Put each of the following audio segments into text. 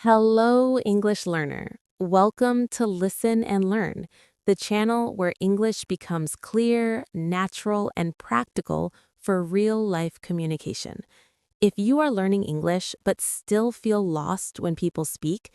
Hello, English learner. Welcome to Listen and Learn, the channel where English becomes clear, natural, and practical for real-life communication. If you are learning English but still feel lost when people speak,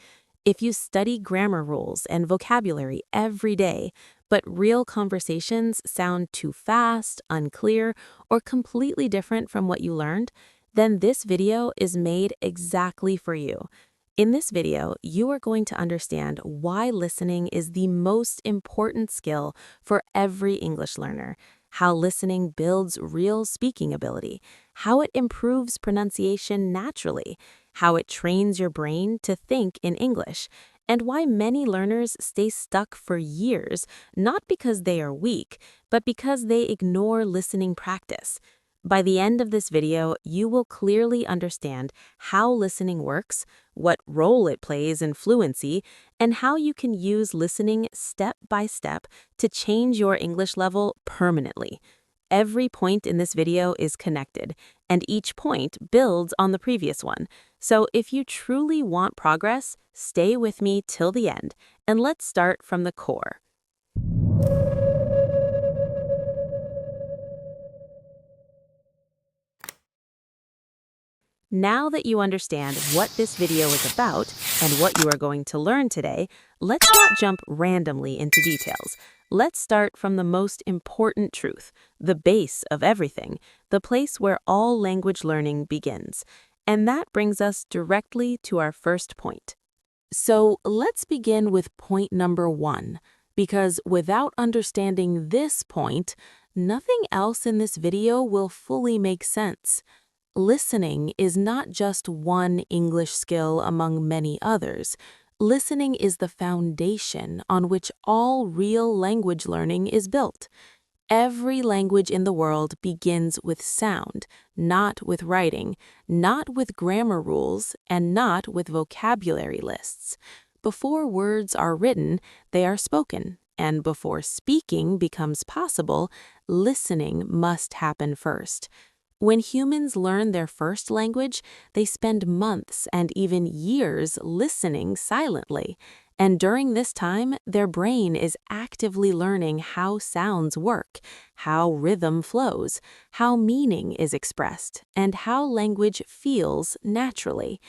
if you study grammar rules and vocabulary every day, but real conversations sound too fast, unclear, or completely different from what you learned, then this video is made exactly for you. In this video, you are going to understand why listening is the most important skill for every English learner, how listening builds real speaking ability, how it improves pronunciation naturally, how it trains your brain to think in English, and why many learners stay stuck for years, not because they are weak, but because they ignore listening practice. By the end of this video, you will clearly understand how listening works, what role it plays in fluency, and how you can use listening step by step to change your English level permanently. Every point in this video is connected, and each point builds on the previous one. So if you truly want progress, stay with me till the end, and let's start from the core. Now that you understand what this video is about and what you are going to learn today, let's not jump randomly into details. Let's start from the most important truth, the base of everything, the place where all language learning begins. And that brings us directly to our first point. So let's begin with point number 1, because without understanding this point, nothing else in this video will fully make sense. Listening is not just one English skill among many others. Listening is the foundation on which all real language learning is built. Every language in the world begins with sound, not with writing, not with grammar rules, and not with vocabulary lists. Before words are written, they are spoken, and before speaking becomes possible, listening must happen first. When humans learn their first language, they spend months and even years listening silently. And during this time, their brain is actively learning how sounds work, how rhythm flows, how meaning is expressed, and how language feels naturally.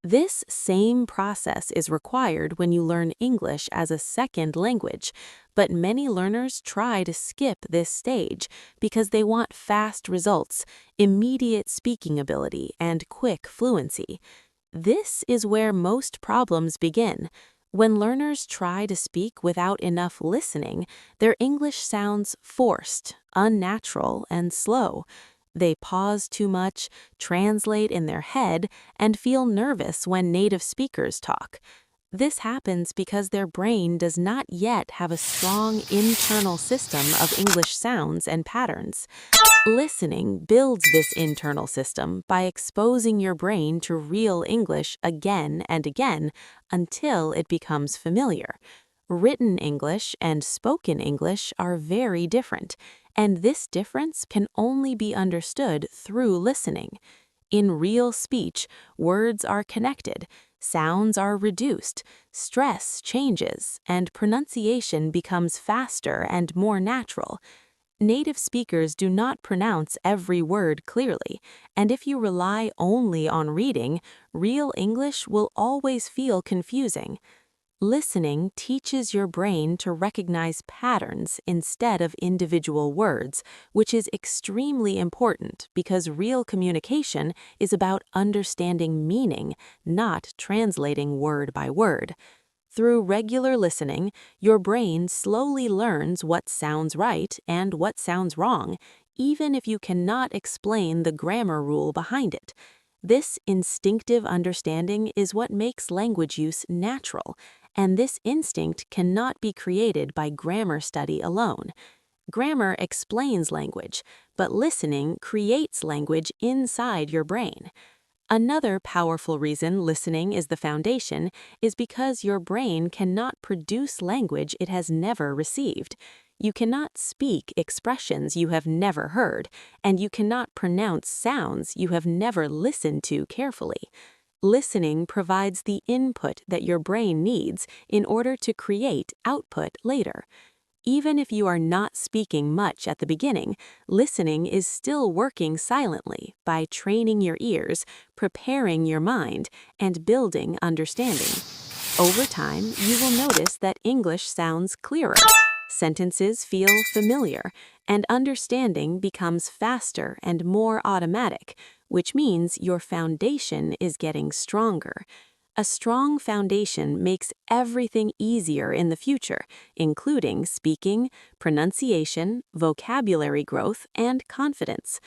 This same process is required when you learn English as a second language, but many learners try to skip this stage because they want fast results, immediate speaking ability, and quick fluency. This is where most problems begin. When learners try to speak without enough listening, their English sounds forced, unnatural, and slow. They pause too much, translate in their head, and feel nervous when native speakers talk. This happens because their brain does not yet have a strong internal system of English sounds and patterns. Listening builds this internal system by exposing your brain to real English again and again until it becomes familiar. Written English and spoken English are very different, and this difference can only be understood through listening. In real speech, words are connected, sounds are reduced, stress changes, and pronunciation becomes faster and more natural. Native speakers do not pronounce every word clearly, and if you rely only on reading, real English will always feel confusing. Listening teaches your brain to recognize patterns instead of individual words, which is extremely important because real communication is about understanding meaning, not translating word by word. Through regular listening, your brain slowly learns what sounds right and what sounds wrong, even if you cannot explain the grammar rule behind it. This instinctive understanding is what makes language use natural, and this instinct cannot be created by grammar study alone. Grammar explains language, but listening creates language inside your brain. Another powerful reason listening is the foundation is because your brain cannot produce language it has never received. You cannot speak expressions you have never heard, and you cannot pronounce sounds you have never listened to carefully. Listening provides the input that your brain needs in order to create output later. Even if you are not speaking much at the beginning, listening is still working silently by training your ears, preparing your mind, and building understanding. Over time, you will notice that English sounds clearer, sentences feel familiar, and understanding becomes faster and more automatic, which means your foundation is getting stronger. A strong foundation makes everything easier in the future, including speaking, pronunciation, vocabulary growth, and confidence.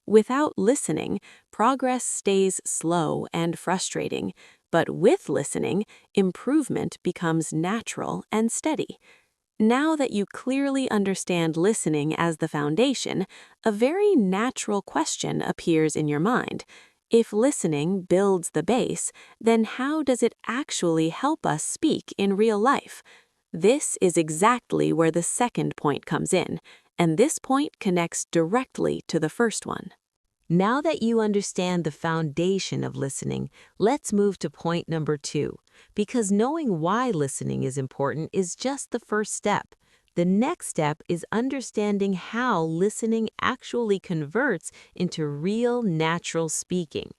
Without listening, progress stays slow and frustrating, but with listening, improvement becomes natural and steady. Now that you clearly understand listening as the foundation, a very natural question appears in your mind. If listening builds the base, then how does it actually help us speak in real life? This is exactly where the second point comes in, and this point connects directly to the first one. Now that you understand the foundation of listening, let's move to point number 2, because knowing why listening is important is just the first step. The next step is understanding how listening actually converts into real natural speaking.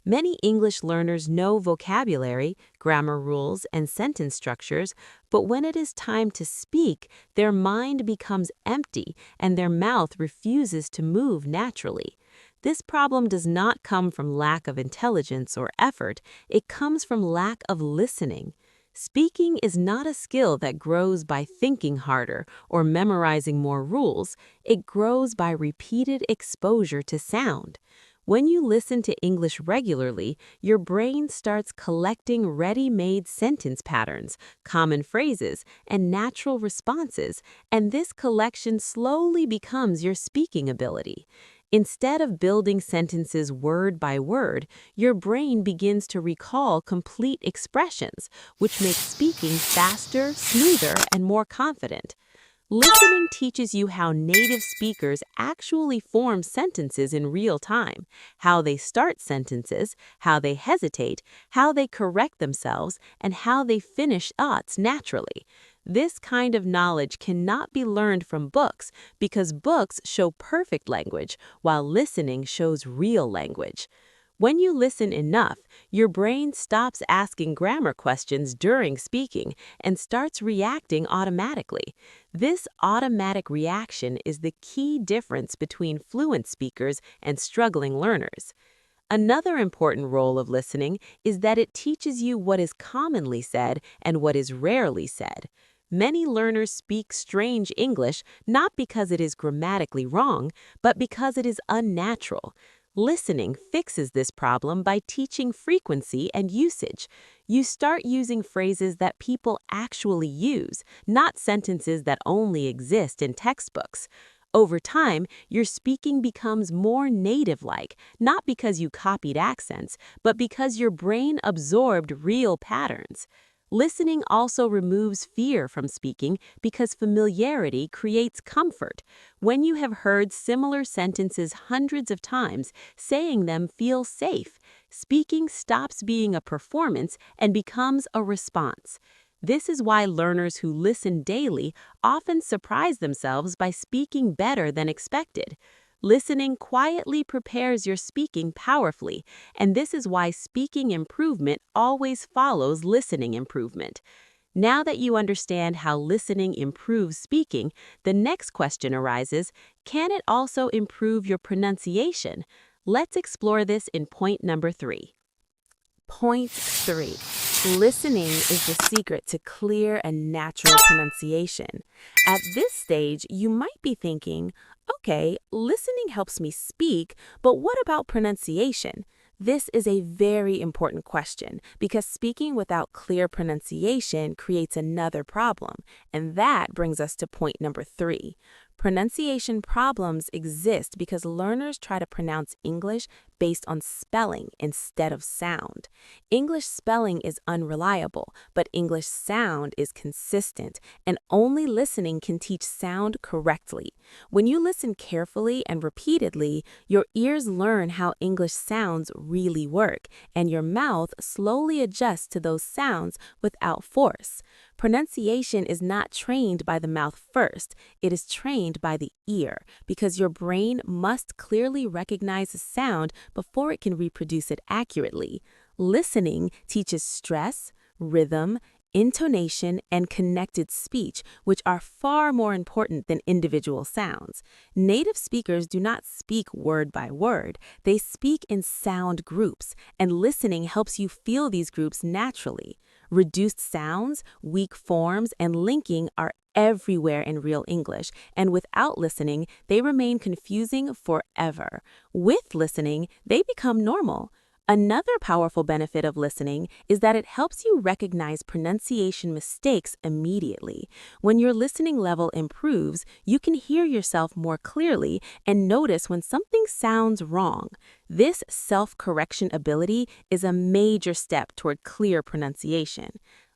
Many English learners know vocabulary, grammar rules, and sentence structures, but when it is time to speak, their mind becomes empty and their mouth refuses to move naturally. This problem does not come from lack of intelligence or effort, it comes from lack of listening. Speaking is not a skill that grows by thinking harder or memorizing more rules, it grows by repeated exposure to sound. When you listen to English regularly, your brain starts collecting ready-made sentence patterns, common phrases, and natural responses, and this collection slowly becomes your speaking ability. Instead of building sentences word by word, your brain begins to recall complete expressions, which makes speaking faster, smoother, and more confident. Listening teaches you how native speakers actually form sentences in real time, how they start sentences, how they hesitate, how they correct themselves, and how they finish thoughts naturally. This kind of knowledge cannot be learned from books because books show perfect language, while listening shows real language. When you listen enough, your brain stops asking grammar questions during speaking and starts reacting automatically. This automatic reaction is the key difference between fluent speakers and struggling learners. Another important role of listening is that it teaches you what is commonly said and what is rarely said. Many learners speak strange English not because it is grammatically wrong, but because it is unnatural. Listening fixes this problem by teaching frequency and usage. You start using phrases that people actually use, not sentences that only exist in textbooks. Over time, your speaking becomes more native-like, not because you copied accents, but because your brain absorbed real patterns. Listening also removes fear from speaking because familiarity creates comfort. When you have heard similar sentences hundreds of times, saying them feels safe. Speaking stops being a performance and becomes a response. This is why learners who listen daily often surprise themselves by speaking better than expected. Listening quietly prepares your speaking powerfully, and this is why speaking improvement always follows listening improvement. Now that you understand how listening improves speaking, the next question arises, can it also improve your pronunciation? Let's explore this in point number 3. Point 3. Listening is the secret to clear and natural pronunciation. At this stage, you might be thinking, okay, listening helps me speak, but what about pronunciation? This is a very important question because speaking without clear pronunciation creates another problem, and that brings us to point number 3. Pronunciation problems exist because learners try to pronounce English based on spelling instead of sound. English spelling is unreliable, but English sound is consistent, and only listening can teach sound correctly. When you listen carefully and repeatedly, your ears learn how English sounds really work, and your mouth slowly adjusts to those sounds without force. Pronunciation is not trained by the mouth first, it is trained by the ear, because your brain must clearly recognize a sound before it can reproduce it accurately. Listening teaches stress, rhythm, intonation, and connected speech, which are far more important than individual sounds. Native speakers do not speak word by word, they speak in sound groups, and listening helps you feel these groups naturally. Reduced sounds, weak forms, and linking are everywhere in real English, and without listening, they remain confusing forever. With listening, they become normal. Another powerful benefit of listening is that it helps you recognize pronunciation mistakes immediately. When your listening level improves, you can hear yourself more clearly and notice when something sounds wrong. This self-correction ability is a major step toward clear pronunciation.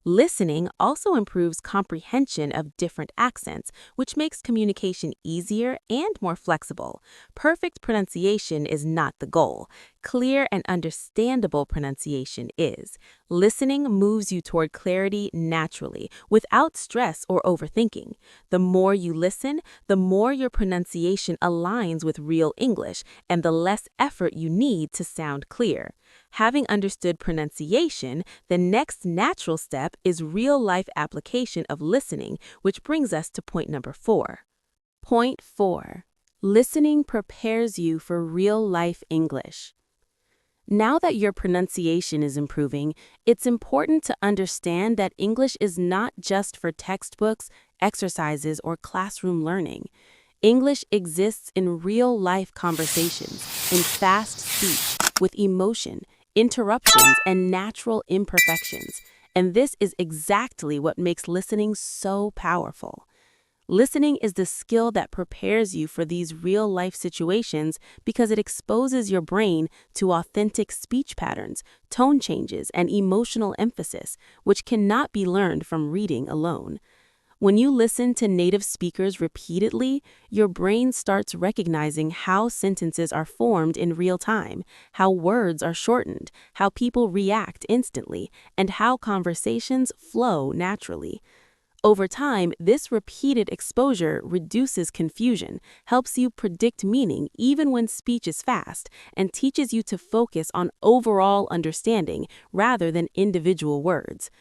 Listening also improves comprehension of different accents, which makes communication easier and more flexible. Perfect pronunciation is not the goal. Clear and understandable pronunciation is. Listening moves you toward clarity naturally, without stress or overthinking. The more you listen, the more your pronunciation aligns with real English, and the less effort you need to sound clear. Having understood pronunciation, the next natural step is real-life application of listening, which brings us to point number 4. Point 4. Listening prepares you for real-life English. Now that your pronunciation is improving, it's important to understand that English is not just for textbooks, exercises, or classroom learning. English exists in real-life conversations, in fast speech, with emotion, interruptions, and natural imperfections. And this is exactly what makes listening so powerful. Listening is the skill that prepares you for these real-life situations because it exposes your brain to authentic speech patterns, tone changes, and emotional emphasis, which cannot be learned from reading alone. When you listen to native speakers repeatedly, your brain starts recognizing how sentences are formed in real time, how words are shortened, how people react instantly, and how conversations flow naturally. Over time, this repeated exposure reduces confusion, helps you predict meaning even when speech is fast, and teaches you to focus on overall understanding rather than individual words.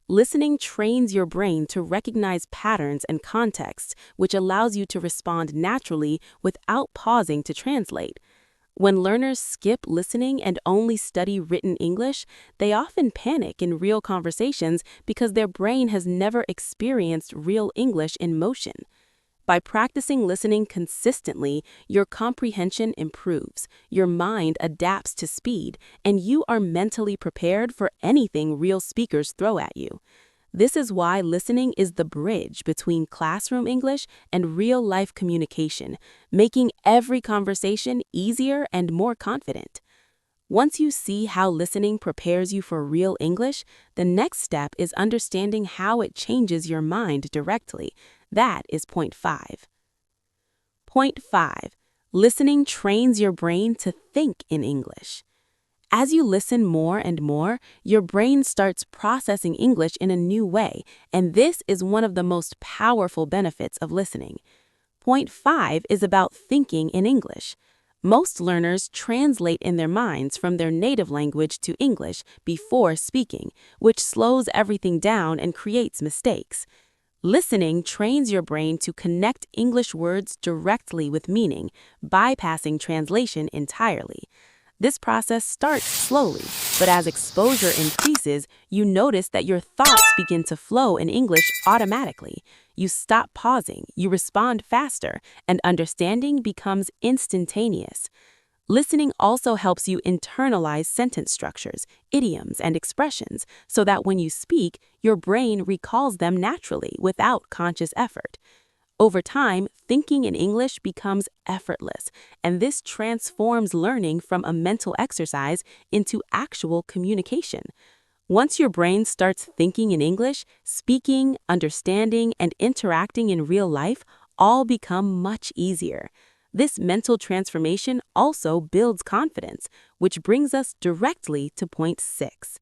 Listening trains your brain to recognize patterns and contexts, which allows you to respond naturally without pausing to translate. When learners skip listening and only study written English, they often panic in real conversations because their brain has never experienced real English in motion. By practicing listening consistently, your comprehension improves, your mind adapts to speed, and you are mentally prepared for anything real speakers throw at you. This is why listening is the bridge between classroom English and real-life communication, making every conversation easier and more confident. Once you see how listening prepares you for real English, the next step is understanding how it changes your mind directly. That is point 5. Point 5. Listening trains your brain to think in English. As you listen more and more, your brain starts processing English in a new way, and this is one of the most powerful benefits of listening. Point 5 is about thinking in English. Most learners translate in their minds from their native language to English before speaking, which slows everything down and creates mistakes. Listening trains your brain to connect English words directly with meaning, bypassing translation entirely. This process starts slowly, but as exposure increases, you notice that your thoughts begin to flow in English automatically. You stop pausing, you respond faster, and understanding becomes instantaneous. Listening also helps you internalize sentence structures, idioms, and expressions so that when you speak, your brain recalls them naturally without conscious effort. Over time, thinking in English becomes effortless, and this transforms learning from a mental exercise into actual communication. Once your brain starts thinking in English, speaking, understanding, and interacting in real life all become much easier. This mental transformation also builds confidence, which brings us directly to point 6.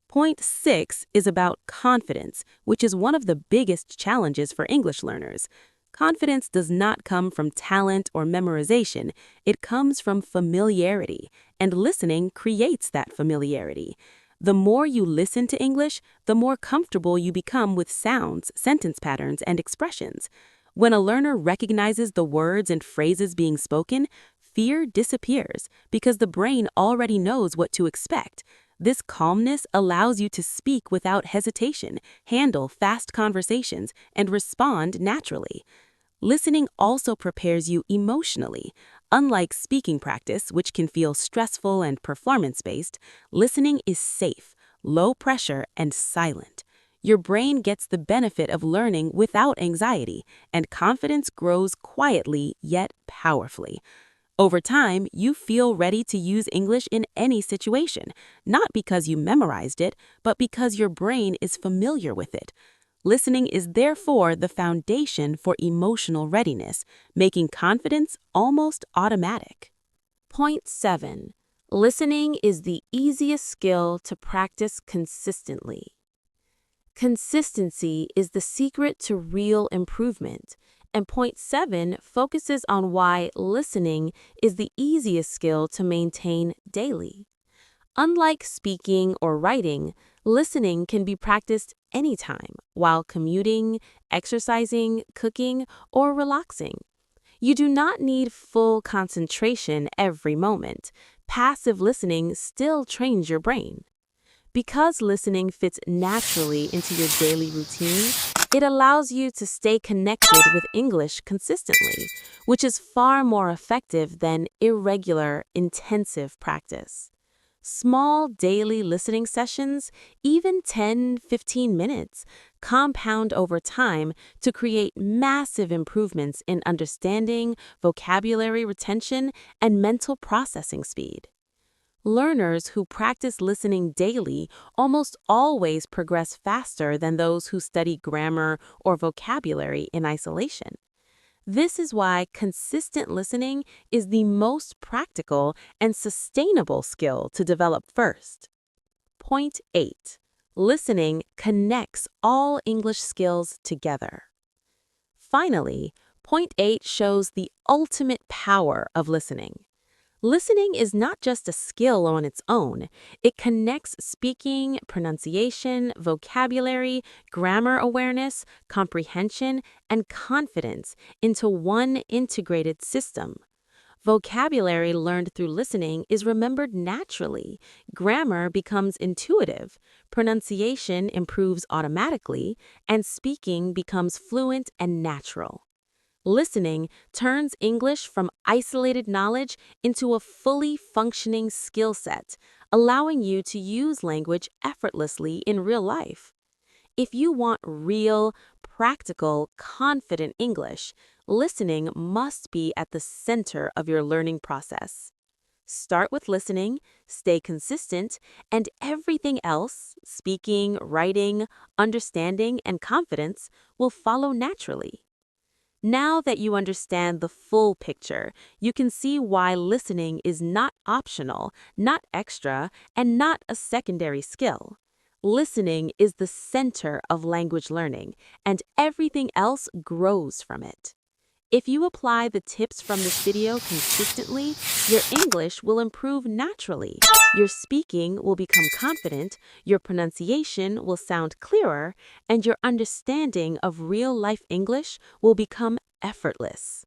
Point 6 is about confidence, which is one of the biggest challenges for English learners. Confidence does not come from talent or memorization, it comes from familiarity, and listening creates that familiarity. The more you listen to English, the more comfortable you become with sounds, sentence patterns, and expressions. When a learner recognizes the words and phrases being spoken, fear disappears because the brain already knows what to expect. This calmness allows you to speak without hesitation, handle fast conversations, and respond naturally. Listening also prepares you emotionally. Unlike speaking practice, which can feel stressful and performance-based, listening is safe, low pressure, and silent. Your brain gets the benefit of learning without anxiety, and confidence grows quietly yet powerfully. Over time, you feel ready to use English in any situation, not because you memorized it, but because your brain is familiar with it. Listening is therefore the foundation for emotional readiness, making confidence almost automatic. Point 7. Listening is the easiest skill to practice consistently. Consistency is the secret to real improvement, and point 7 focuses on why listening is the easiest skill to maintain daily. Unlike speaking or writing, listening can be practiced anytime while commuting, exercising, cooking, or relaxing. You do not need full concentration every moment. Passive listening still trains your brain. Because listening fits naturally into your daily routine, it allows you to stay connected with English consistently, which is far more effective than irregular, intensive practice. Small daily listening sessions, even 10-15 minutes, compound over time to create massive improvements in understanding, vocabulary retention, and mental processing speed. Learners who practice listening daily almost always progress faster than those who study grammar or vocabulary in isolation. This is why consistent listening is the most practical and sustainable skill to develop first. Point 8. Listening connects all English skills together. Finally, point 8 shows the ultimate power of listening. Listening is not just a skill on its own. It connects speaking, pronunciation, vocabulary, grammar awareness, comprehension, and confidence into one integrated system. Vocabulary learned through listening is remembered naturally. Grammar becomes intuitive. Pronunciation improves automatically, and speaking becomes fluent and natural. Listening turns English from isolated knowledge into a fully functioning skill set, allowing you to use language effortlessly in real life. If you want real, practical, confident English, listening must be at the center of your learning process. Start with listening, stay consistent, and everything else, speaking, writing, understanding, and confidence, will follow naturally. Now that you understand the full picture, you can see why listening is not optional, not extra, and not a secondary skill. Listening is the center of language learning, and everything else grows from it. If you apply the tips from this video consistently, your English will improve naturally. Your speaking will become confident, your pronunciation will sound clearer, and your understanding of real-life English will become effortless.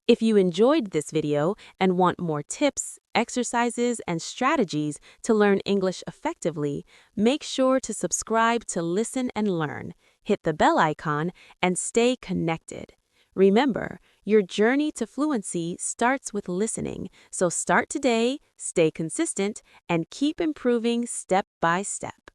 If you enjoyed this video and want more tips, exercises, and strategies to learn English effectively, make sure to subscribe to Listen and Learn, hit the bell icon, and stay connected. Remember, your journey to fluency starts with listening, so start today, stay consistent, and keep improving step by step.